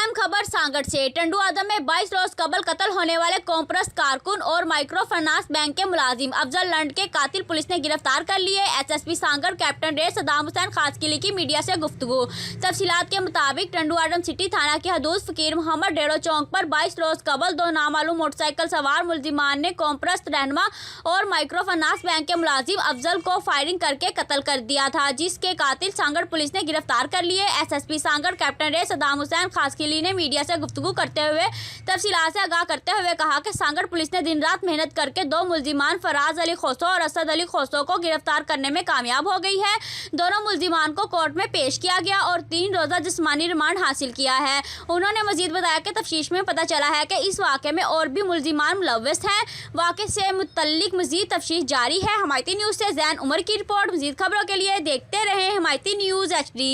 अहम खबर सांगड़ से। टंडू आदम में 22 रोज कबल कत्ल होने वाले कॉम्प्रस कारकुन और माइक्रो फाइनेंस बैंक के मुलाजिम अफजल लंड के कातिल पुलिस ने गिरफ्तार कर लिए। एसएसपी सांगड़ कैप्टन रेड सदाम हुसैन खास की लिखी मीडिया से गुफ्तगू। तफसीलात के मुताबिक टंडू आदम सिटी थाना की हदूद फकीर मोहम्मद डेरो चौक पर 22 रोज कबल दो नामालूम मोटरसाइकिल सवार मुलजिमान ने कॉम्प्रस रहनुमा और माइक्रो फाइनेंस बैंक के मुलाजिम अफजल को फायरिंग करके कत्ल कर दिया था, जिसके कातिल सांगड़ पुलिस ने गिरफ्तार कर लिए। एसएसपी सांगड़ कैप्टन रेड सदाम हुसैन खासकिली ने मीडिया से गुफ्तगू करते हुए तफसीलात से आगाह करते हुए कहा कि सांगड़ पुलिस ने दिन रात मेहनत करके दो मुलजिमान फराज अली खोसो और असद अली खोसो को गिरफ्तार करने में कामयाब हो गई है। दोनों मुलजिमान को कोर्ट में पेश किया गया और 3 रोजा जिस्मानी रिमांड हासिल किया है। उन्होंने मजीद बताया कि तफ्तीश में पता चला है कि इस वाक़े में और भी मुलजिमान मुलव्वस हैं। वाक़े से मुतल्लिक मजीद तफ्तीश जारी है। हमायती न्यूज़ से जैन उमर की रिपोर्ट। मजीद खबरों के लिए देखते रहें हमायती न्यूज़ HD।